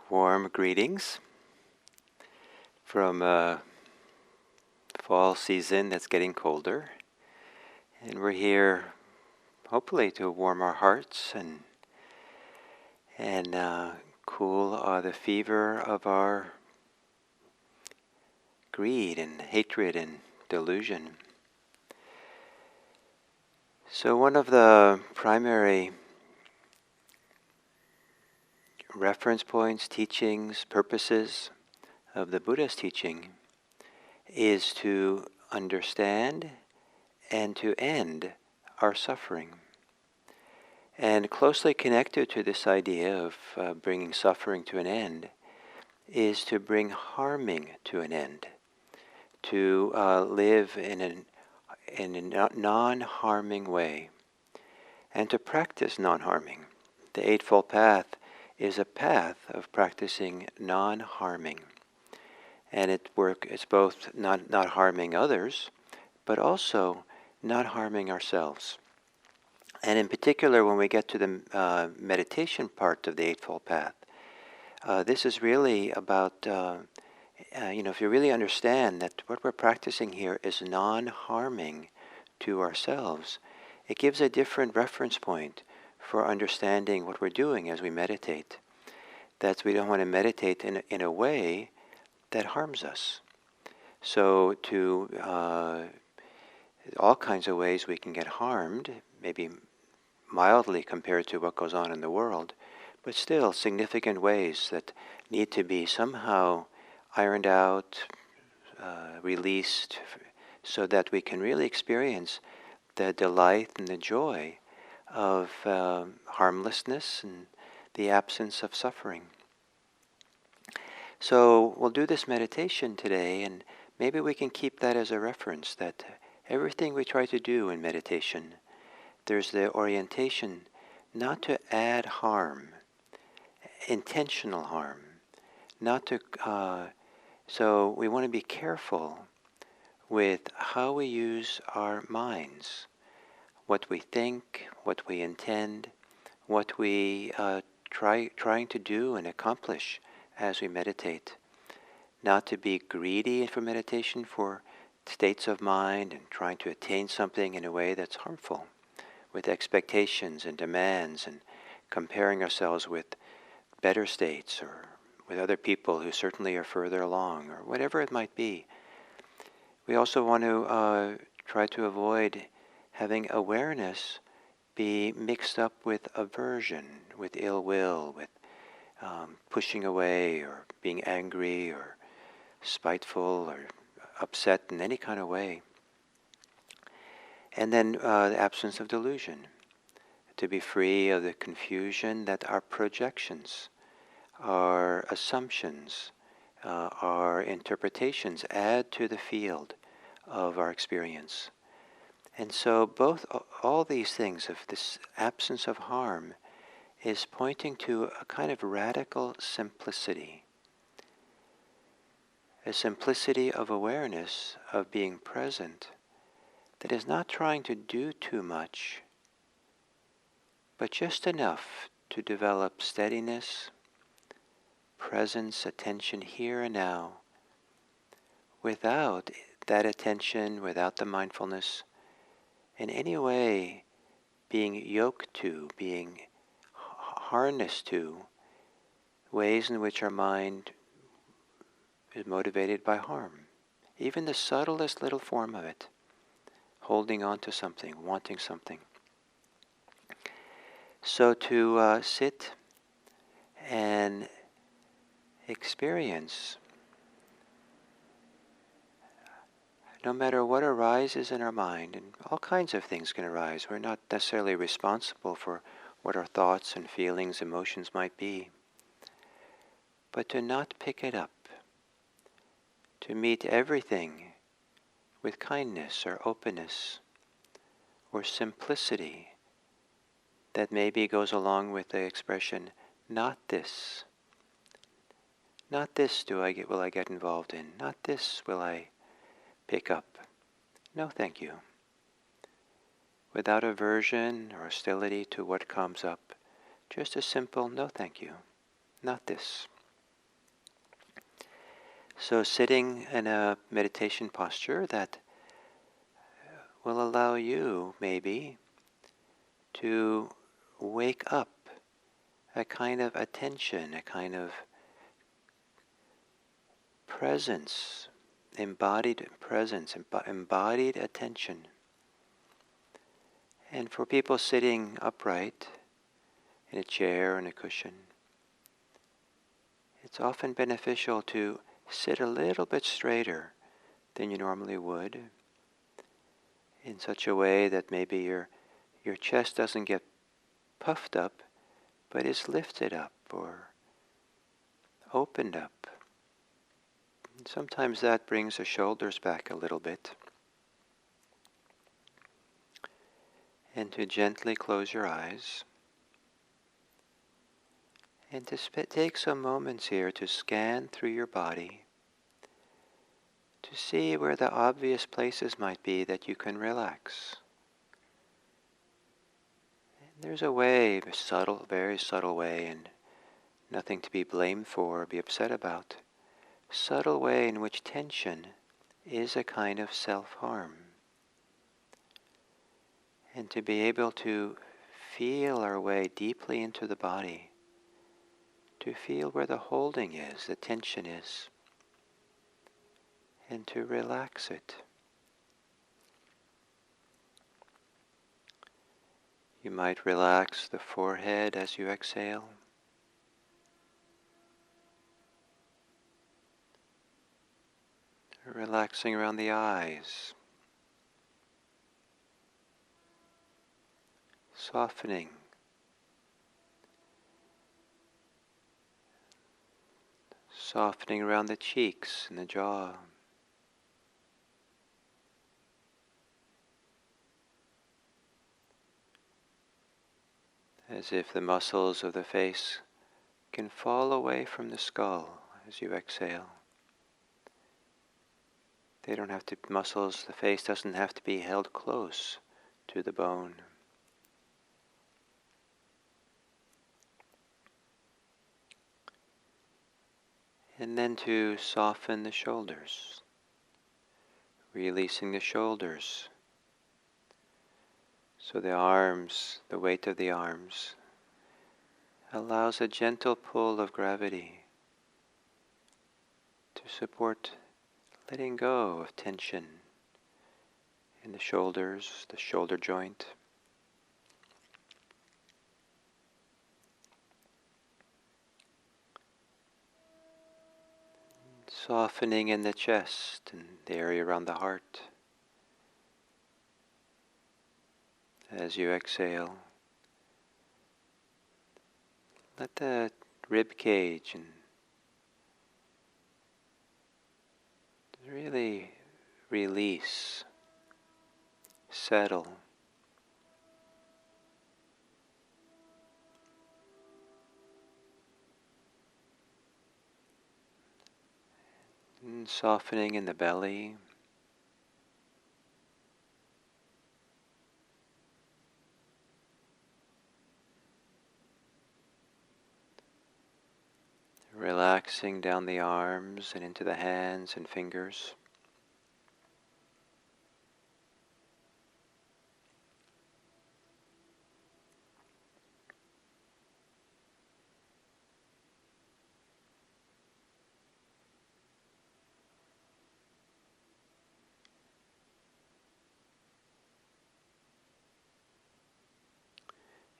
Warm greetings from fall season that's getting colder. And we're here hopefully to warm our hearts and cool the fever of our greed and hatred and delusion. So one of the primary reference points, teachings, purposes of the Buddha's teaching is to understand and to end our suffering. And closely connected to this idea of bringing suffering to an end is to bring harming to an end, to live in a non-harming way, and to practice non-harming. The Eightfold Path is a path of practicing non-harming. And it's both not harming others, but also not harming ourselves. And in particular, when we get to the meditation part of the Eightfold Path, this is really about, if you really understand that what we're practicing here is non-harming to ourselves, it gives a different reference point for understanding what we're doing as we meditate. That we don't want to meditate in a way that harms us. So all kinds of ways we can get harmed, maybe mildly compared to what goes on in the world, but still significant ways that need to be somehow ironed out, released, so that we can really experience the delight and the joy of harmlessness and the absence of suffering. So we'll do this meditation today, and maybe we can keep that as a reference, that everything we try to do in meditation, there's the orientation not to add harm, intentional harm, not to. So we want to be careful with how we use our minds, what we think, what we intend, what we trying to do and accomplish as we meditate. Not to be greedy for meditation, for states of mind and trying to attain something in a way that's harmful, with expectations and demands and comparing ourselves with better states or with other people who certainly are further along, or whatever it might be. We also want to try to avoid having awareness be mixed up with aversion, with ill will, with pushing away or being angry or spiteful or upset in any kind of way. And then the absence of delusion, to be free of the confusion that our projections, our assumptions, our interpretations add to the field of our experience. And so all these things of this absence of harm is pointing to a kind of radical simplicity. A simplicity of awareness, of being present, that is not trying to do too much, but just enough to develop steadiness, presence, attention here and now, without that attention, without the mindfulness, in any way being yoked to, being harnessed to ways in which our mind is motivated by harm. Even the subtlest little form of it, holding on to something, wanting something. So to sit and experience, no matter what arises in our mind, and all kinds of things can arise. We're not necessarily responsible for what our thoughts and feelings, emotions might be. But to not pick it up, to meet everything with kindness or openness or simplicity that maybe goes along with the expression, not this. Not this will I get involved in. Not this will I pick up. No, thank you. Without aversion or hostility to what comes up, just a simple no, thank you. Not this. So sitting in a meditation posture that will allow you maybe to wake up a kind of attention, a kind of presence, embodied presence, embodied attention. And for people sitting upright in a chair or in a cushion, it's often beneficial to sit a little bit straighter than you normally would, in such a way that maybe your chest doesn't get puffed up, but is lifted up or opened up. And sometimes that brings the shoulders back a little bit. And to gently close your eyes. And to take some moments here to scan through your body to see where the obvious places might be that you can relax. And there's a way, a subtle, very subtle way, and nothing to be blamed for or be upset about, subtle way in which tension is a kind of self-harm. And to be able to feel our way deeply into the body, to feel where the holding is, the tension is, and to relax it. You might relax the forehead as you exhale. Relaxing around the eyes. Softening. Softening around the cheeks and the jaw. As if the muscles of the face can fall away from the skull as you exhale. They don't have to, the face doesn't have to be held close to the bone. And then to soften the shoulders, releasing the shoulders. So the arms, the weight of the arms, allows a gentle pull of gravity to support letting go of tension in the shoulders, the shoulder joint. Softening in the chest and the area around the heart. As you exhale, let the rib cage and really release, settle. And softening in the belly. Relaxing down the arms and into the hands and fingers.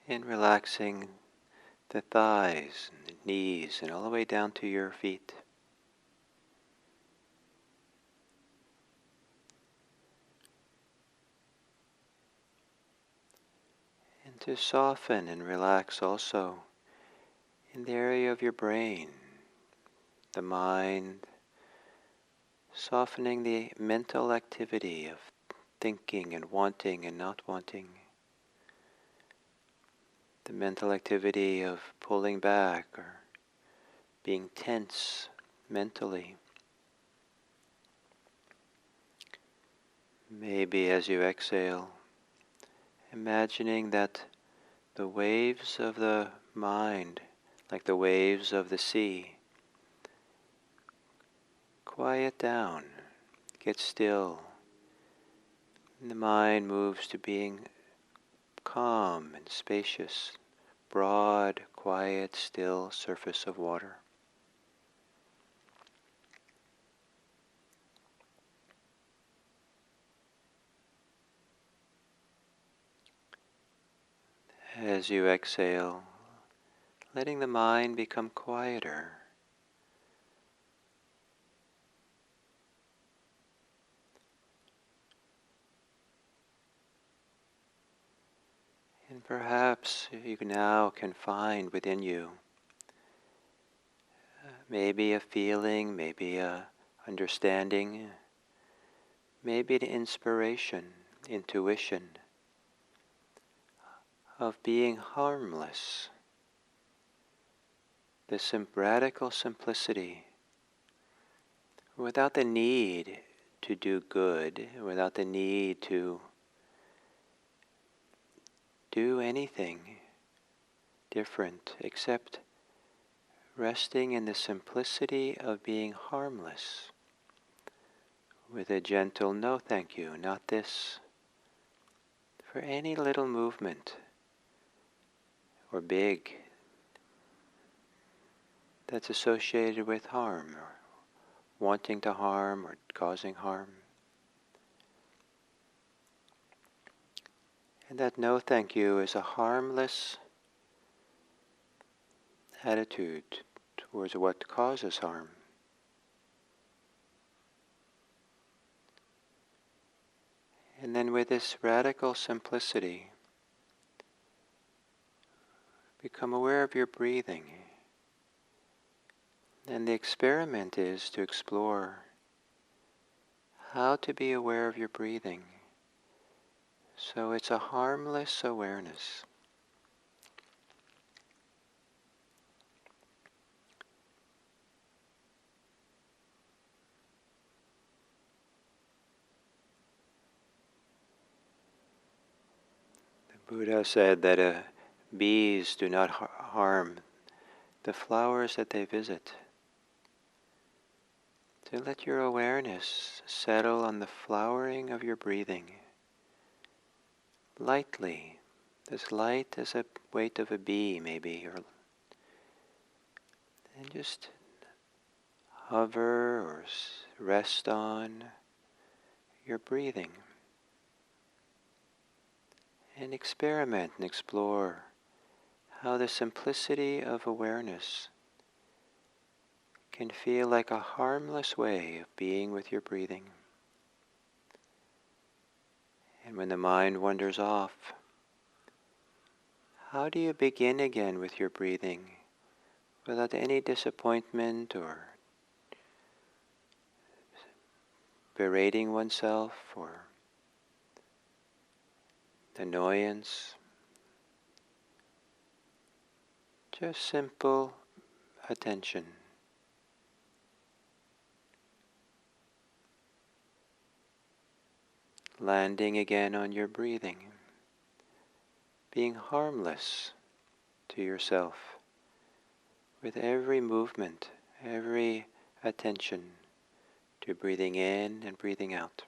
And relaxing the thighs and the knees and all the way down to your feet. And to soften and relax also in the area of your brain, the mind, softening the mental activity of thinking and wanting and not wanting. The mental activity of pulling back or being tense mentally. Maybe as you exhale, imagining that the waves of the mind, like the waves of the sea, quiet down, get still, and the mind moves to being calm and spacious, broad, quiet, still surface of water. As you exhale, letting the mind become quieter. And perhaps you now can find within you maybe a feeling, maybe a understanding, maybe an inspiration, intuition of being harmless. The radical simplicity, without the need to do good, without the need to do anything different, except resting in the simplicity of being harmless, with a gentle no thank you, not this, for any little movement or big that's associated with harm, or wanting to harm or causing harm. And that no thank you is a harmless attitude towards what causes harm. And then with this radical simplicity, become aware of your breathing. And the experiment is to explore how to be aware of your breathing. So it's a harmless awareness. The Buddha said that bees do not harm the flowers that they visit. So let your awareness settle on the flowering of your breathing, lightly, as light as a weight of a bee maybe, and just hover or rest on your breathing. And experiment and explore how the simplicity of awareness can feel like a harmless way of being with your breathing. And when the mind wanders off, how do you begin again with your breathing without any disappointment or berating oneself or annoyance? Just simple attention. Landing again on your breathing, being harmless to yourself with every movement, every attention to breathing in and breathing out.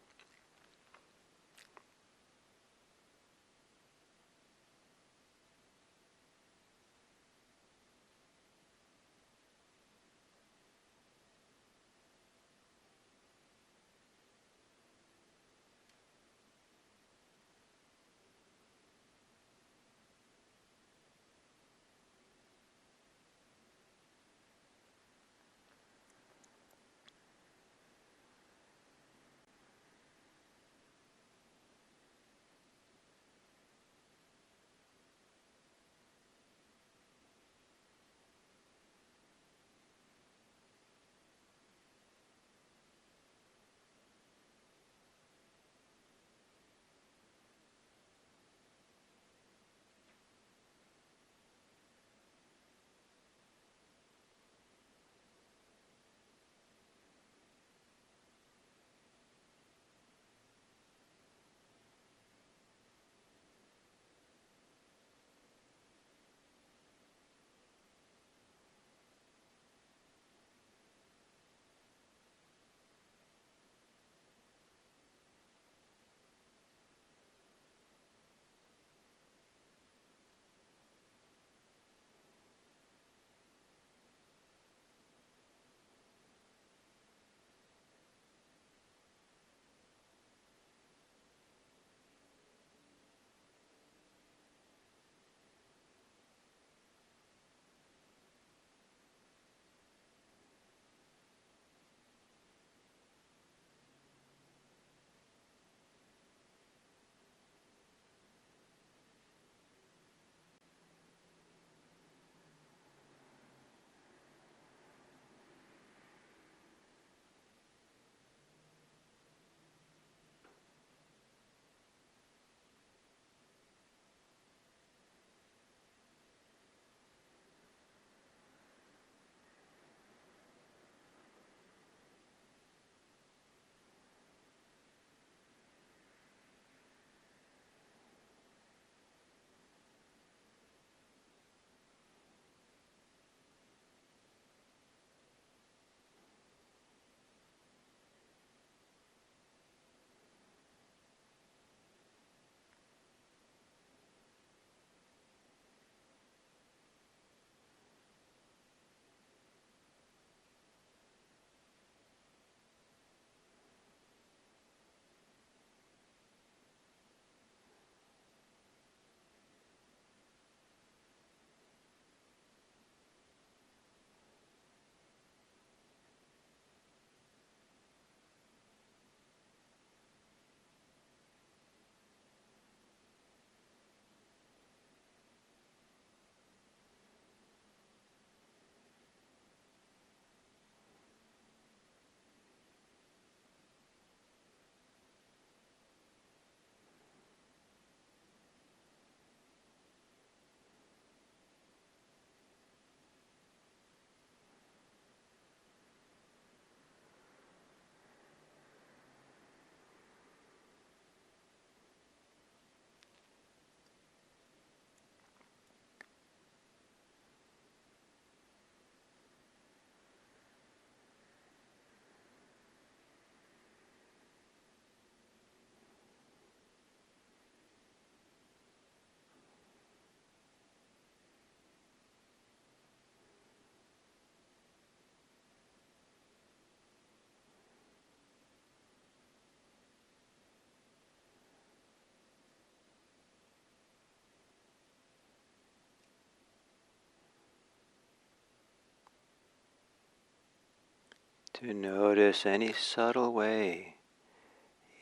to notice any subtle way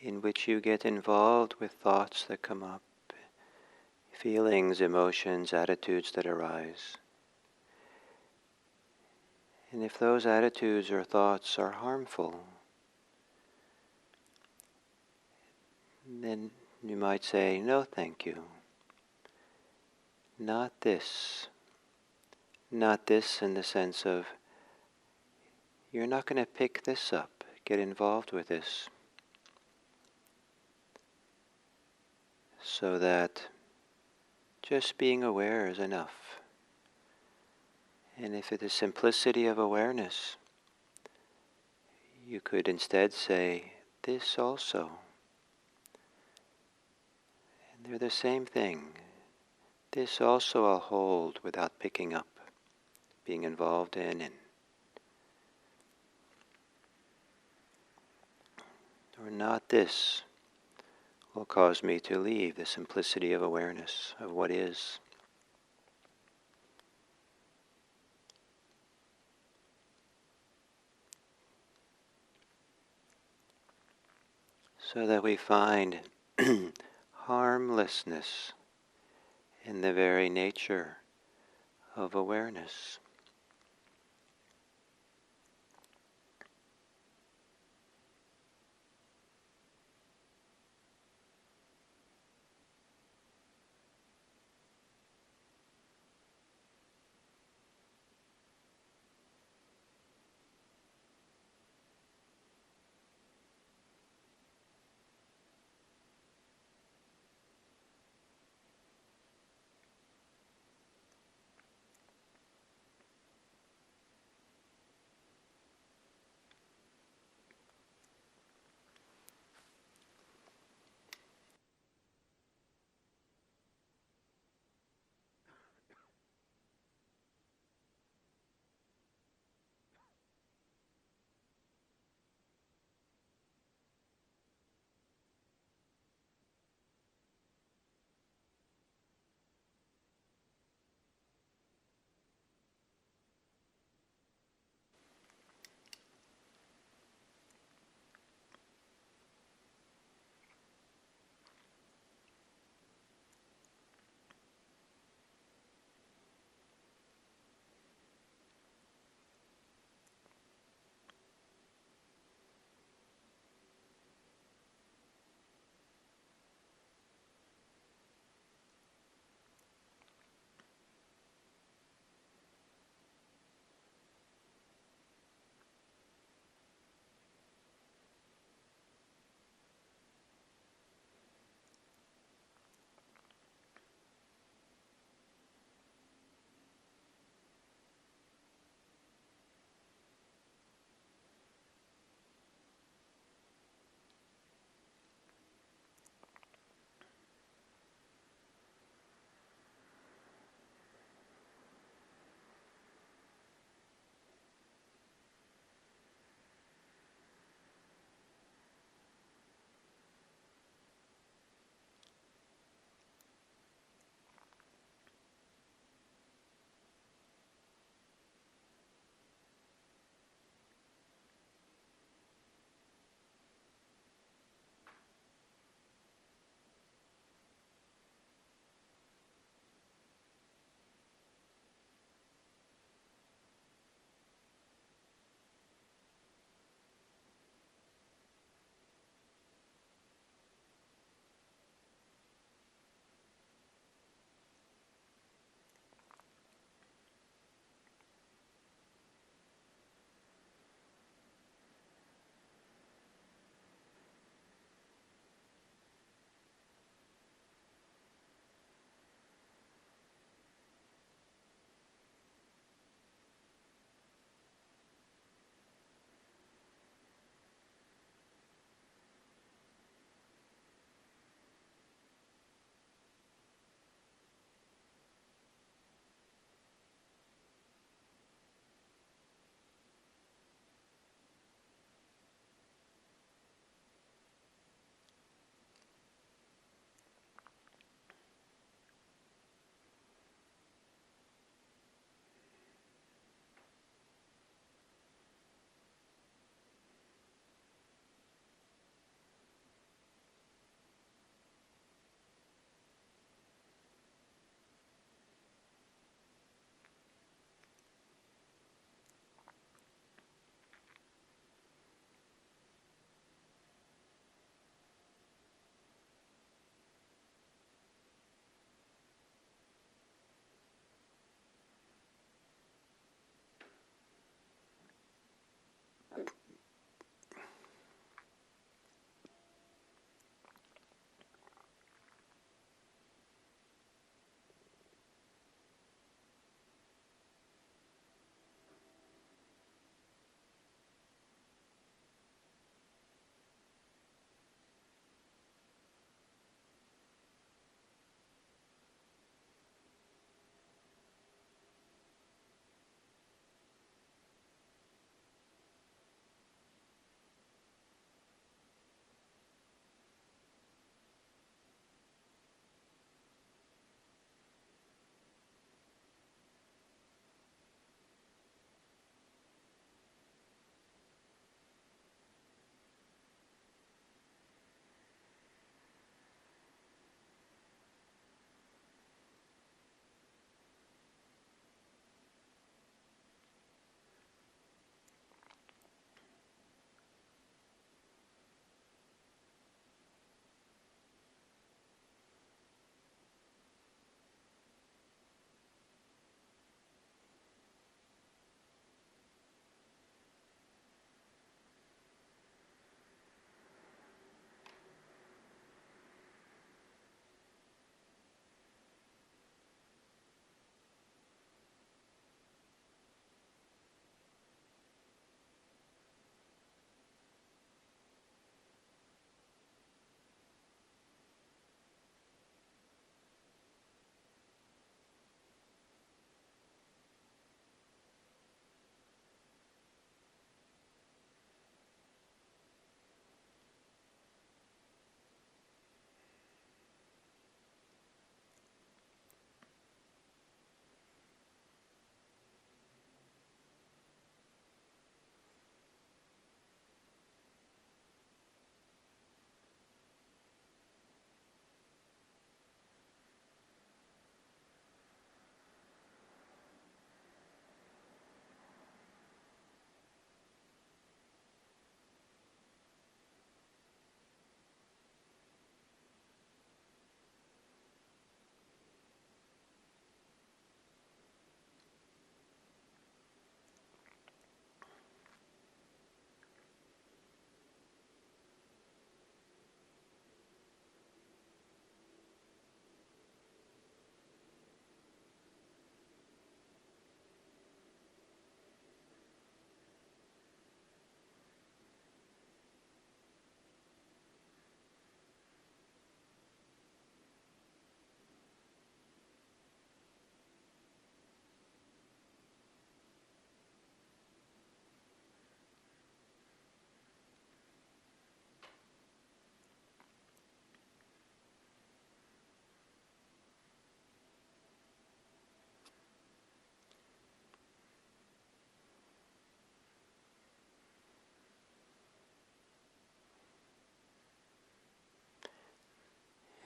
in which you get involved with thoughts that come up, feelings, emotions, attitudes that arise. And if those attitudes or thoughts are harmful, then you might say, no, thank you. Not this. Not this in the sense of, you're not going to pick this up, get involved with this. So that just being aware is enough. And if it is simplicity of awareness, you could instead say, this also. And they're the same thing. This also I'll hold without picking up, being involved in, or not this will cause me to leave the simplicity of awareness of what is. So that we find harmlessness in the very nature of awareness.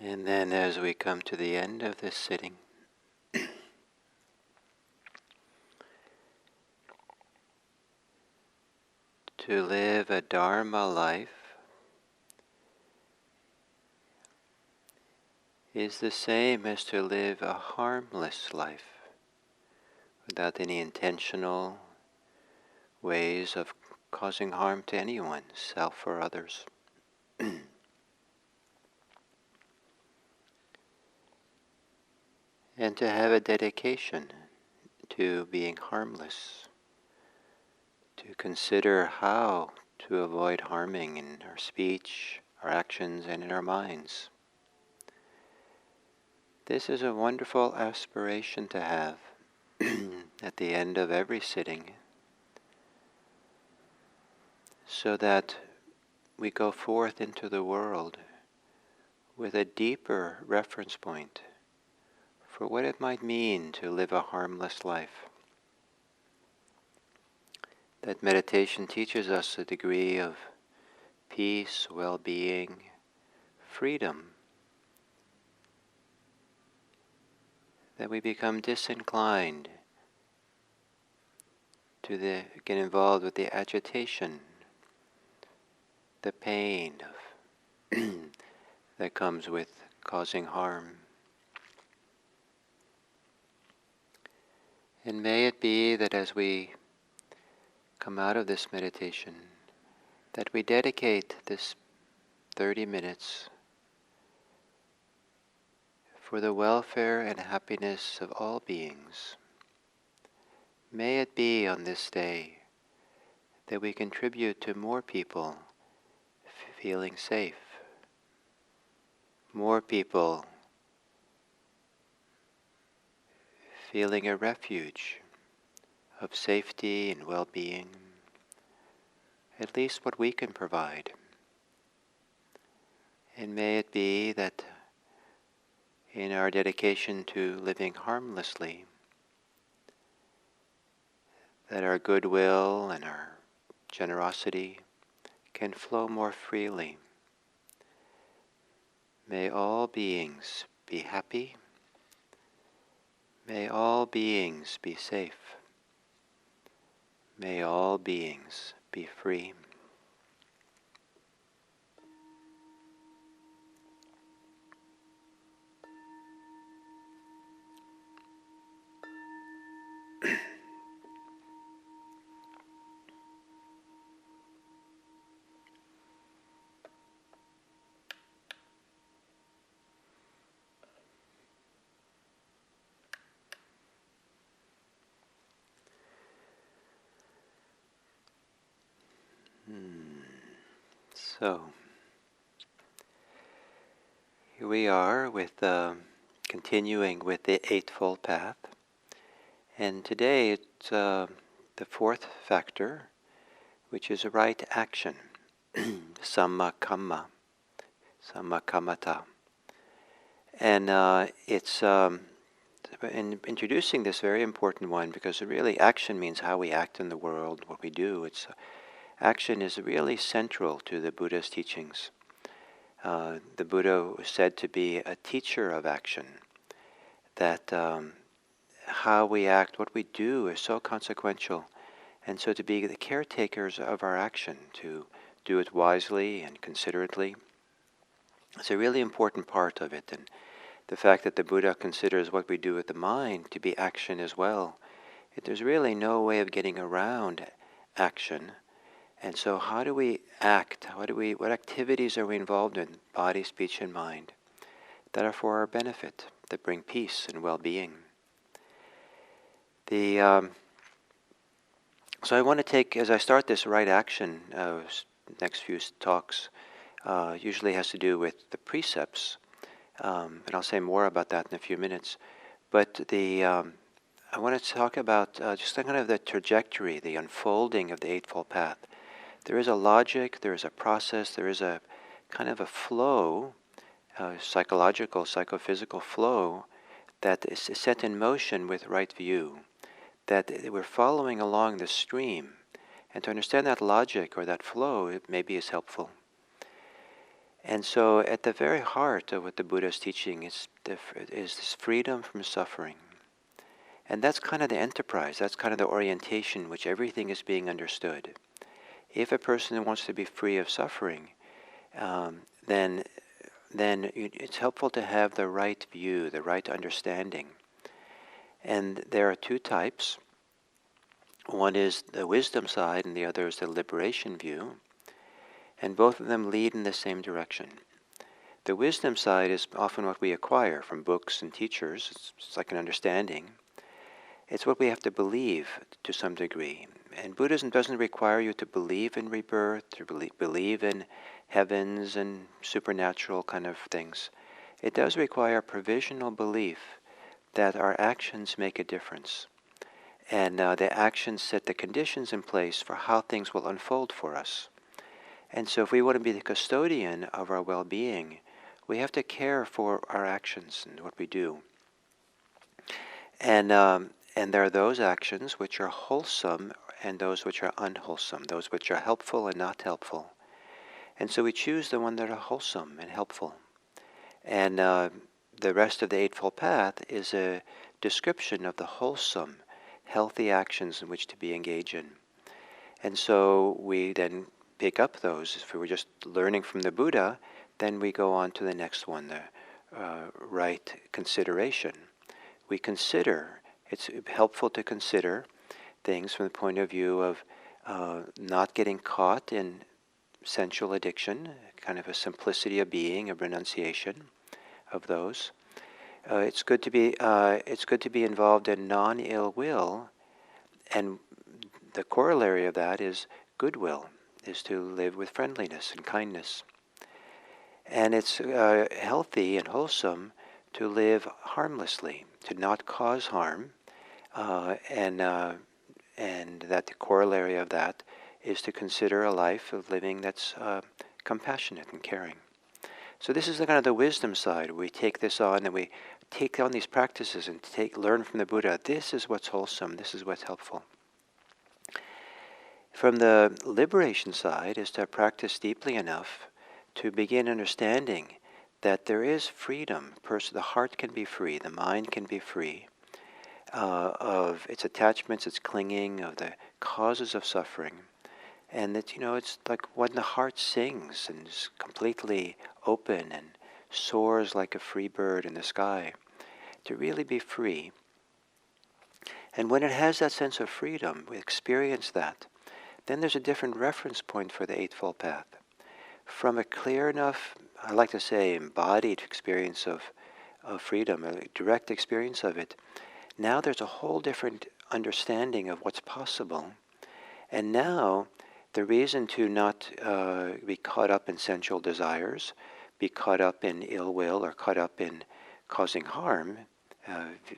And then as we come to the end of this sitting, to live a Dharma life is the same as to live a harmless life, without any intentional ways of causing harm to anyone, self or others. And to have a dedication to being harmless, to consider how to avoid harming in our speech, our actions, and in our minds. This is a wonderful aspiration to have at the end of every sitting, so that we go forth into the world with a deeper reference point for what it might mean to live a harmless life. That meditation teaches us a degree of peace, well-being, freedom, that we become disinclined to get involved with the agitation, the pain of that comes with causing harm. And may it be that as we come out of this meditation, that we dedicate this 30 minutes for the welfare and happiness of all beings. May it be on this day that we contribute to more people feeling safe, more people feeling a refuge of safety and well-being, at least what we can provide. And may it be that in our dedication to living harmlessly, that our goodwill and our generosity can flow more freely. May all beings be happy. May all beings be safe. May all beings be free. So, here we are with continuing with the Eightfold Path. And today it's the fourth factor, which is right action, sammakamma, sammakamata. And it's in introducing this very important one, because really action means how we act in the world, what we do. Action is really central to the Buddha's teachings. The Buddha was said to be a teacher of action, that how we act, what we do is so consequential. And so to be the caretakers of our action, to do it wisely and considerately, it's a really important part of it. And the fact that the Buddha considers what we do with the mind to be action as well, there's really no way of getting around action. And so how do we act? What activities are we involved in, body, speech, and mind, that are for our benefit, that bring peace and well-being? So I want to take, as I start this right action, next few talks, usually has to do with the precepts, and I'll say more about that in a few minutes. But I want to talk about just kind of the trajectory, the unfolding of the Eightfold Path. There is a logic, there is a process, there is a kind of a flow, psychological, psychophysical flow, that is set in motion with right view, that we're following along the stream. And to understand that logic or that flow, it maybe is helpful. And so at the very heart of what the Buddha is teaching is this freedom from suffering. And that's kind of the enterprise, that's kind of the orientation which everything is being understood. If a person wants to be free of suffering, then it's helpful to have the right view, the right understanding. And there are two types. One is the wisdom side and the other is the liberation view. And both of them lead in the same direction. The wisdom side is often what we acquire from books and teachers. It's like an understanding. It's what we have to believe to some degree. And Buddhism doesn't require you to believe in rebirth, to believe in heavens and supernatural kind of things. It does require provisional belief that our actions make a difference. And the actions set the conditions in place for how things will unfold for us. And so if we want to be the custodian of our well-being, we have to care for our actions and what we do. And there are those actions which are wholesome and those which are unwholesome, those which are helpful and not helpful. And so we choose the one that are wholesome and helpful. And the rest of the Eightfold Path is a description of the wholesome, healthy actions in which to be engaged in. And so we then pick up those. If we were just learning from the Buddha, then we go on to the next one, the right consideration. We consider, it's helpful to consider things from the point of view of not getting caught in sensual addiction, kind of a simplicity of being, a renunciation of those. It's good to be involved in non-ill will, and the corollary of that is goodwill, is to live with friendliness and kindness. And it's healthy and wholesome to live harmlessly, to not cause harm, and that the corollary of that is to consider a life of living that's compassionate and caring. So this is the kind of the wisdom side. We take this on and we take on these practices and learn from the Buddha. This is what's wholesome. This is what's helpful. From the liberation side is to practice deeply enough to begin understanding that there is freedom. The heart can be free. The mind can be free of its attachments, its clinging, of the causes of suffering. And that, it's like when the heart sings and is completely open and soars like a free bird in the sky, to really be free. And when it has that sense of freedom, we experience that, then there's a different reference point for the Eightfold Path. From a clear enough, I like to say, embodied experience of freedom, a direct experience of it, now there's a whole different understanding of what's possible. And now, the reason to not be caught up in sensual desires, be caught up in ill will, or caught up in causing harm,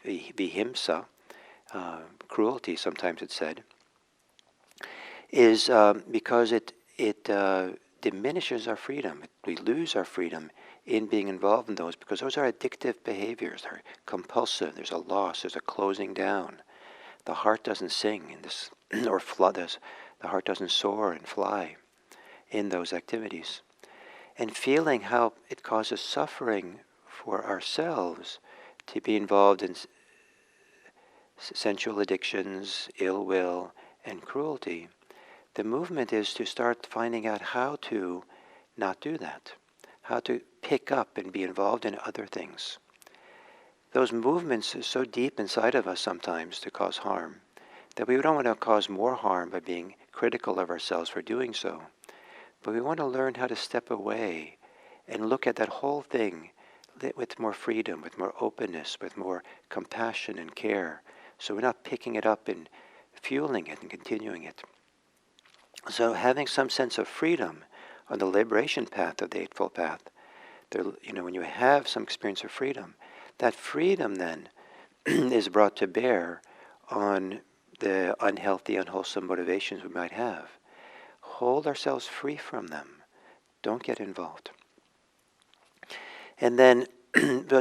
vihimsa, cruelty, sometimes it's said, is because it diminishes our freedom. We lose our freedom in being involved in those because those are addictive behaviors. They're compulsive. There's a loss. There's a closing down. The heart doesn't sing in this, or the heart doesn't soar and fly in those activities. And feeling how it causes suffering for ourselves to be involved in sensual addictions, ill will, and cruelty, the movement is to start finding out how to not do that, how to pick up and be involved in other things. Those movements are so deep inside of us sometimes to cause harm that we don't want to cause more harm by being critical of ourselves for doing so. But we want to learn how to step away and look at that whole thing with more freedom, with more openness, with more compassion and care. So we're not picking it up and fueling it and continuing it. So having some sense of freedom on the liberation path of the Eightfold Path, when you have some experience of freedom, that freedom then is brought to bear on the unhealthy, unwholesome motivations we might have. Hold ourselves free from them. Don't get involved. And then,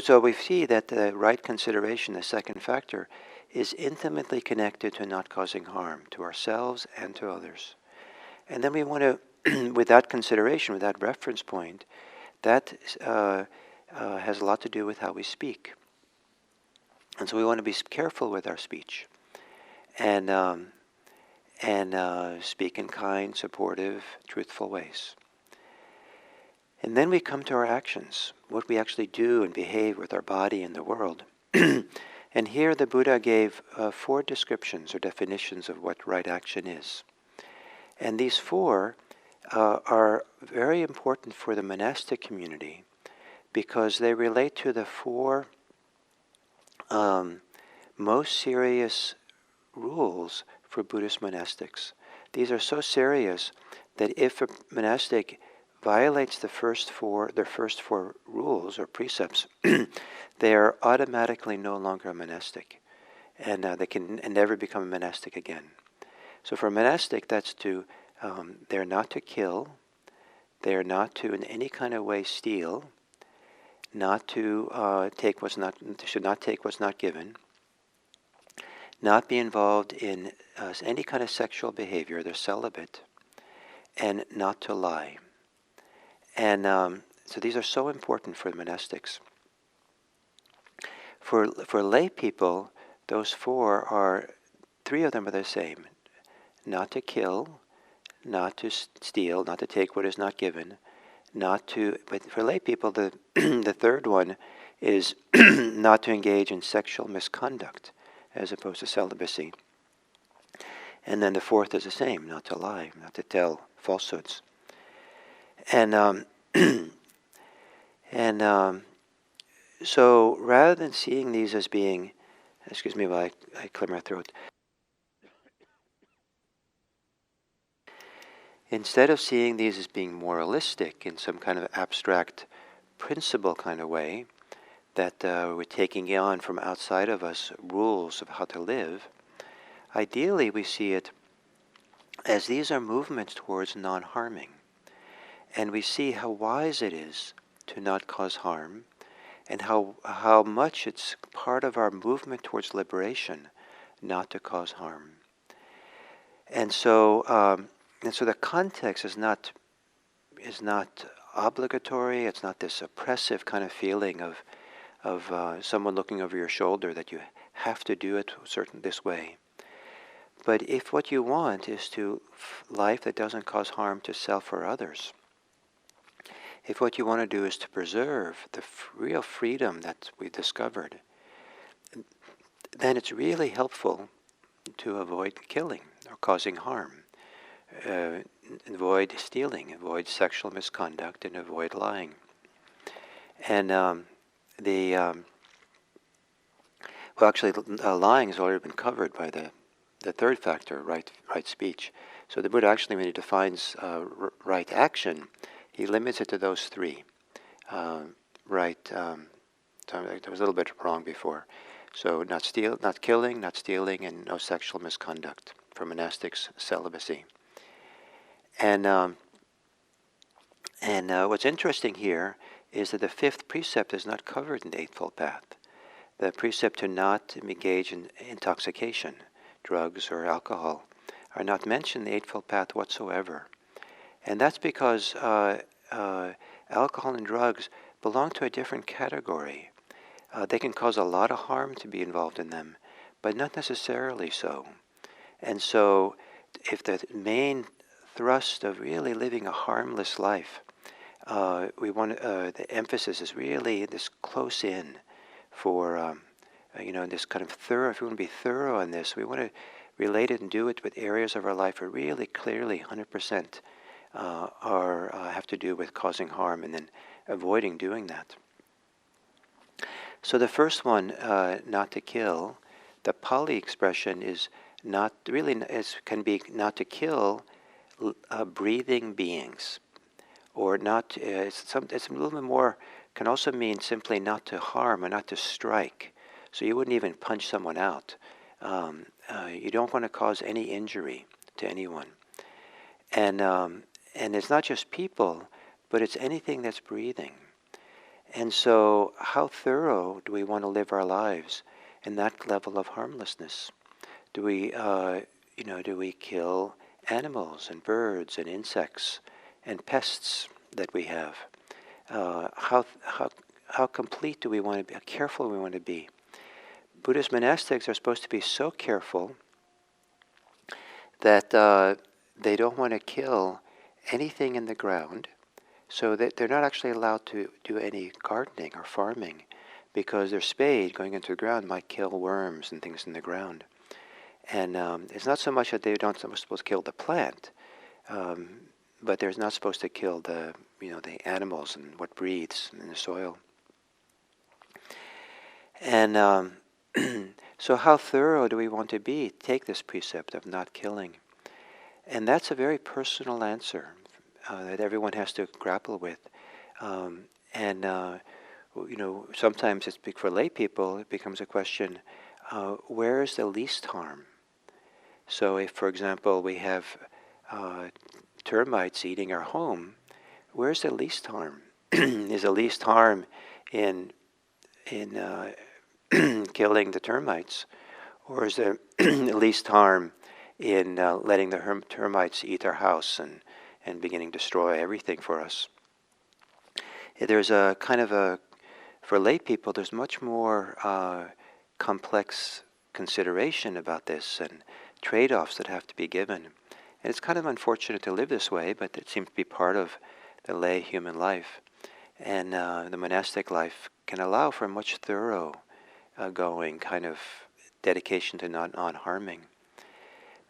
so we see that the right consideration, the second factor, is intimately connected to not causing harm to ourselves and to others. And then we want to, with that consideration, with that reference point, that has a lot to do with how we speak. And so we want to be careful with our speech, and speak in kind, supportive, truthful ways. And then we come to our actions, what we actually do and behave with our body in the world. And here the Buddha gave 4 descriptions or definitions of what right action is. And these 4 are very important for the monastic community because they relate to the 4 most serious rules for Buddhist monastics. These are so serious that if a monastic violates their first 4 rules or precepts, they are automatically no longer a monastic, and they can never become a monastic again. So for a monastic, that's to they're not to kill, they're not to in any kind of way steal, not to should not take what's not given, not be involved in any kind of sexual behavior. They're celibate, and not to lie. And so these are so important for the monastics. For lay people, those 4 are 3 of them are the same: not to kill, not to steal, not to take what is not given, not to. But for lay people, the the 3rd one is not to engage in sexual misconduct, as opposed to celibacy. And then the 4th is the same: not to lie, not to tell falsehoods. And so rather than seeing these as being, excuse me while I clear my throat. Instead of seeing these as being moralistic in some kind of abstract principle kind of way, that we're taking on from outside of us rules of how to live, ideally we see it as these are movements towards non-harming. And we see how wise it is to not cause harm, and how much it's part of our movement towards liberation not to cause harm. And so the context is not obligatory. It's not this oppressive kind of feeling of someone looking over your shoulder that you have to do it this way. But if what you want is to life that doesn't cause harm to self or others, if what you want to do is to preserve the real freedom that we discovered, then it's really helpful to avoid killing or causing harm, avoid stealing, avoid sexual misconduct, and avoid lying. And lying has already been covered by the 3rd factor, right speech. So the Buddha actually, when he defines right action, he limits it to those 3. So I was a little bit wrong before. So not killing, not stealing, and no sexual misconduct. For monastics, celibacy. And what's interesting here is that the 5th precept is not covered in the Eightfold Path. The precept to not engage in intoxication, drugs or alcohol, are not mentioned in the Eightfold Path whatsoever. And that's because alcohol and drugs belong to a different category. They can cause a lot of harm to be involved in them, but not necessarily so. And so if the main thrust of really living a harmless life, the emphasis is really this close in for, this kind of thorough, if we want to be thorough in this, we want to relate it and do it with areas of our life where really clearly 100% have to do with causing harm and then avoiding doing that. So the first one, not to kill, the Pali expression is not really, can be not to kill breathing beings, or not. It's a little bit more. Can also mean simply not to harm or not to strike. So you wouldn't even punch someone out. You don't want to cause any injury to anyone. And it's not just people, but it's anything that's breathing. And so how thorough do we want to live our lives in that level of harmlessness? Do we kill animals and birds and insects and pests that we have? how complete do we want to be? How careful we want to be? Buddhist monastics are supposed to be so careful that they don't want to kill anything in the ground, so that they're not actually allowed to do any gardening or farming, because their spade going into the ground might kill worms and things in the ground. And it's not so much that they don't supposed to kill the plant, but they're not supposed to kill the the animals and what breathes in the soil. And so how thorough do we want to be? Take this precept of not killing. And that's a very personal answer that everyone has to grapple with. Sometimes it's big for lay people. It becomes a question, where is the least harm? So if, for example, we have termites eating our home, where's the least harm? Is the least harm in killing the termites, or is there the least harm in letting the termites eat our house and beginning to destroy everything for us? There's a kind of for lay people, there's much more complex consideration about this and trade-offs that have to be given. And it's kind of unfortunate to live this way, but it seems to be part of the lay human life. And the monastic life can allow for a much thorough going kind of dedication to not harming.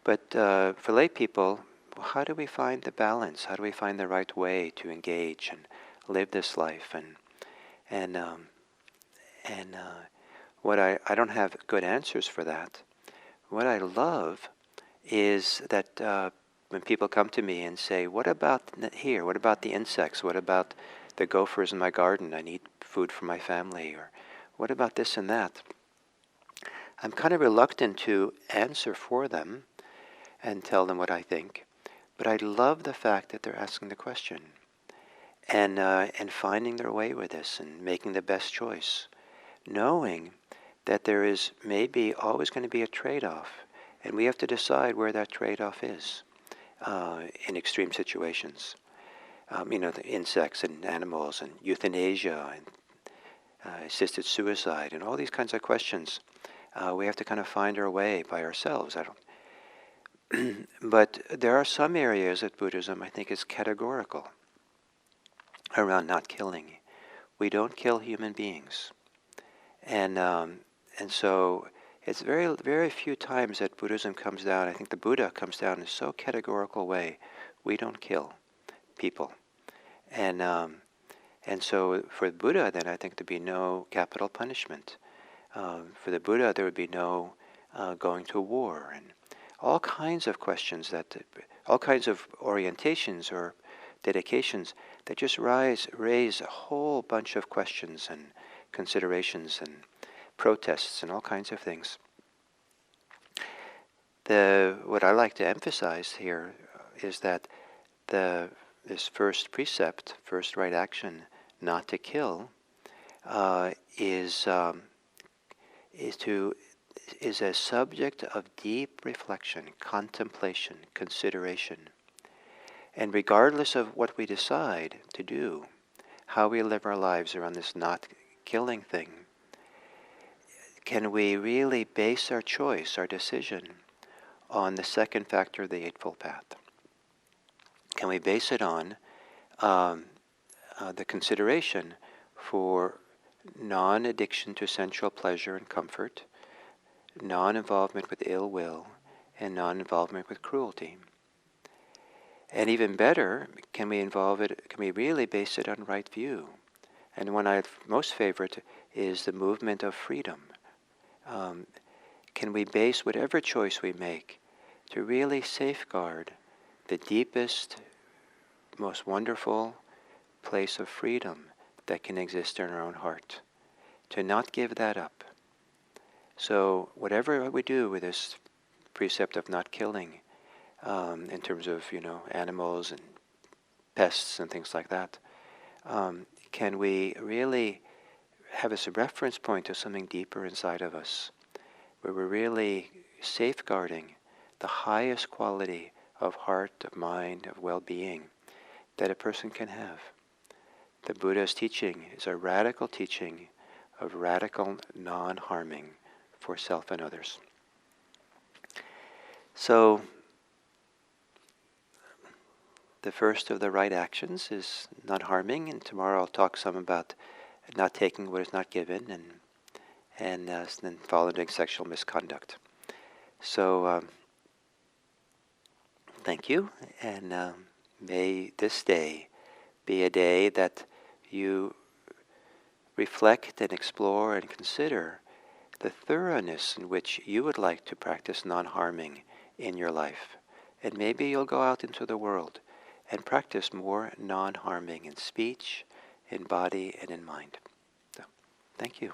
But for lay people, how do we find the balance? How do we find the right way to engage and live this life? And what I don't have good answers for that. What I love is that when people come to me and say, what about here? What about the insects? What about the gophers in my garden? I need food for my family. Or what about this and that? I'm kind of reluctant to answer for them and tell them what I think. But I love the fact that they're asking the question and finding their way with this and making the best choice, knowing that there is maybe always going to be a trade-off, and we have to decide where that trade-off is in extreme situations. The insects and animals and euthanasia and assisted suicide and all these kinds of questions. We have to kind of find our way by ourselves. But there are some areas that Buddhism, I think, is categorical around not killing. We don't kill human beings. And so it's very, very few times that Buddhism comes down. I think the Buddha comes down in so categorical way. We don't kill people. And so for the Buddha, then I think there'd be no capital punishment. For the Buddha, there would be no going to war and all kinds of questions all kinds of orientations or dedications that just raise a whole bunch of questions and considerations and protests and all kinds of things. What I like to emphasize here is that this first precept, first right action, not to kill, is a subject of deep reflection, contemplation, consideration. And regardless of what we decide to do, how we live our lives around this not killing thing, can we really base our choice, our decision, on the second factor of the Eightfold Path? Can we base it on the consideration for non-addiction to sensual pleasure and comfort, non-involvement with ill will, and non-involvement with cruelty? And even better, can we really base it on right view? And one I most favorite is the movement of freedom. Can we base whatever choice we make to really safeguard the deepest, most wonderful place of freedom that can exist in our own heart, to not give that up? So whatever we do with this precept of not killing, in terms of animals and pests and things like that, can we really have as a reference point to something deeper inside of us, where we're really safeguarding the highest quality of heart, of mind, of well-being that a person can have? The Buddha's teaching is a radical teaching of radical non-harming for self and others. So, the first of the right actions is not harming, and tomorrow I'll talk some about not taking what is not given, and then following sexual misconduct. So, thank you, and may this day be a day that you reflect and explore and consider the thoroughness in which you would like to practice non-harming in your life. And maybe you'll go out into the world and practice more non-harming in speech, in body, and in mind. So, thank you.